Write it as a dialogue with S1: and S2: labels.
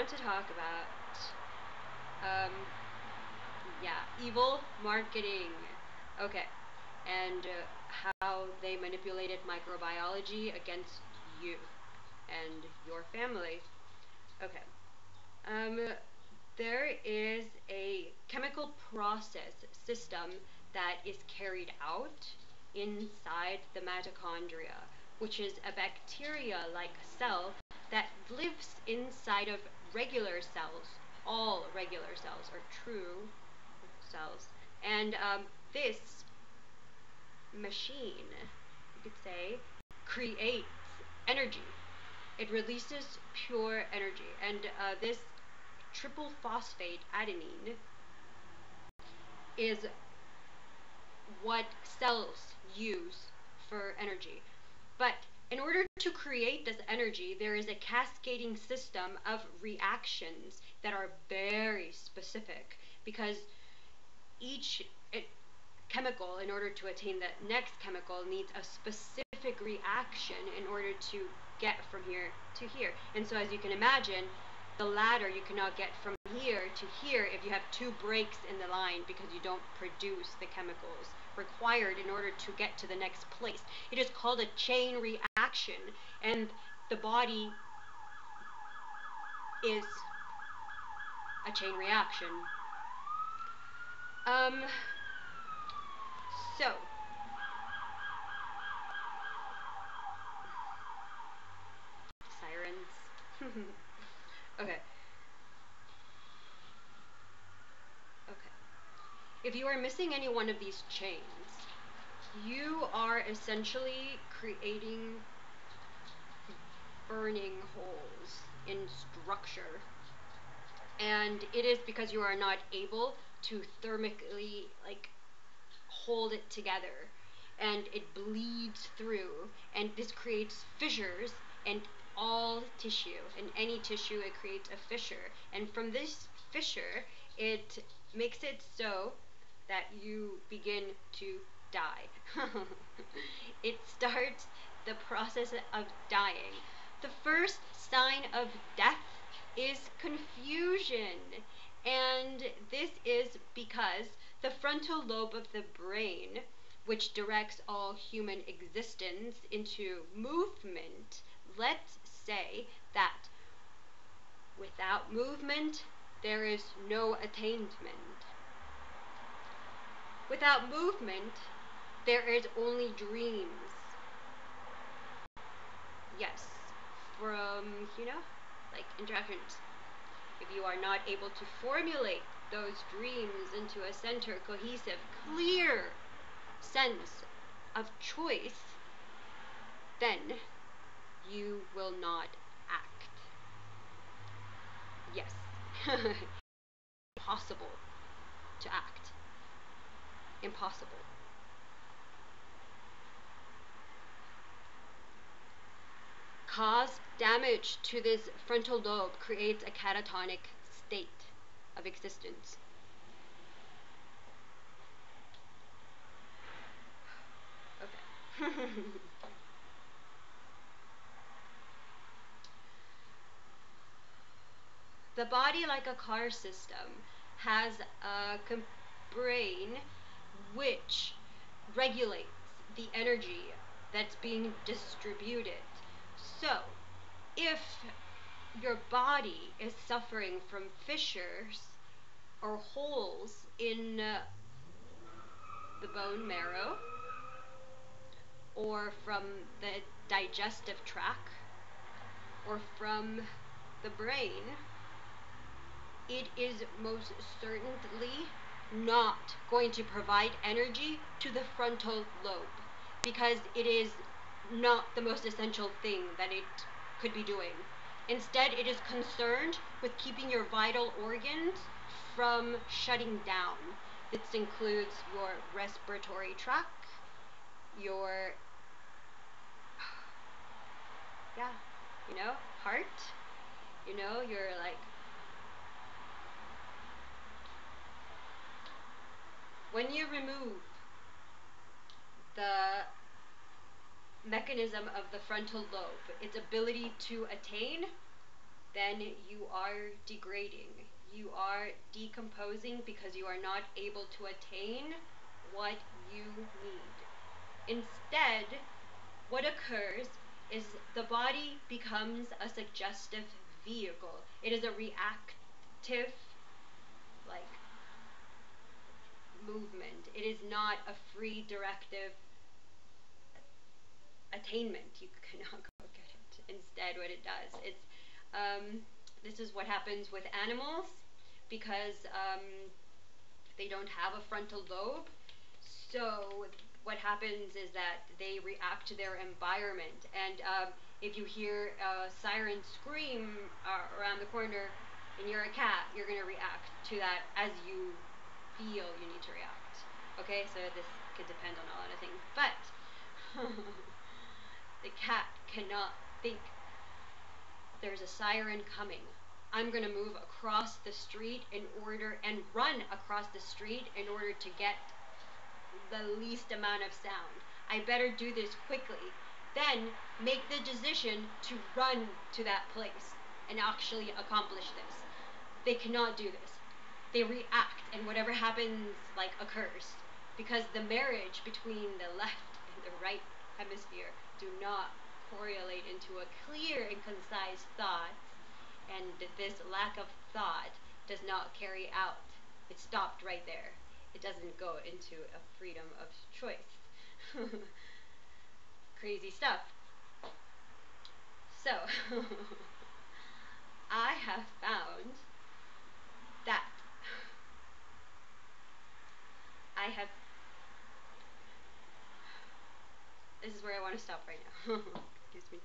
S1: want to talk about, um, yeah, evil marketing. Okay, and how they manipulated microbiology against you and your family. Okay. Um, there is a chemical process system that is carried out inside the mitochondria, which is a bacteria like cell that lives inside of regular cells. All regular cells are true cells. And this machine, you could say, creates energy. It releases pure energy. And this triple phosphate adenine is what cells use for energy. But in order to create this energy, there is a cascading system of reactions that are very specific because each chemical, in order to attain the next chemical, needs a specific reaction in order to get from here to here. And so, as you can imagine, the ladder you cannot get from here to here if you have two breaks in the line because you don't produce the chemicals required in order to get to the next place. It is called a chain reaction, and the body is a chain reaction. So, sirens. Okay. Okay. If you are missing any one of these chains, you are essentially creating burning holes in structure. And it is because you are not able to thermically hold it together, and it bleeds through, and this creates fissures in all tissue. In any tissue it creates a fissure, and from this fissure it makes it so that you begin to die. It starts the process of dying. The first sign of death is confusion, and this is because the frontal lobe of the brain, which directs all human existence into movement, let's say that without movement, there is no attainment. Without movement, there is only dreams. Yes, from, interactions. If you are not able to formulate those dreams into a center, cohesive, clear sense of choice, then you will not act. Yes. Impossible to act. Impossible. Cause damage to this frontal lobe creates a catatonic state of existence. Okay. The body, like a car system, has a brain which regulates the energy that's being distributed. So, if your body is suffering from fissures or holes in the bone marrow or from the digestive tract or from the brain, it is most certainly not going to provide energy to the frontal lobe because it is not the most essential thing that it could be doing. Instead, it is concerned with keeping your vital organs from shutting down. This includes your respiratory tract, your, heart, your when you remove the mechanism of the frontal lobe, its ability to attain, then you are degrading. You are decomposing because you are not able to attain what you need. Instead, what occurs is the body becomes a suggestive vehicle. It is a reactive, like, movement. It is not a free directive attainment. You cannot go get it. Instead, what it does, this is what happens with animals because they don't have a frontal lobe. So what happens is that they react to their environment, and if you hear a siren scream around the corner and you're a cat, you're going to react to that as you feel you need to react. Okay, so this could depend on a lot of things, but the cat cannot think there's a siren coming. I'm going to move across the street and run across the street in order to get the least amount of sound. I better do this quickly. Then make the decision to run to that place and actually accomplish this. They cannot do this. They react, and whatever happens, like, occurs. Because the marriage between the left and the right hemisphere do not correlate into a clear and concise thought, and this lack of thought does not carry out. It stopped right there. It doesn't go into a freedom of choice. Crazy stuff. So, I have found that I have. This is where I want to stop right now. Excuse me.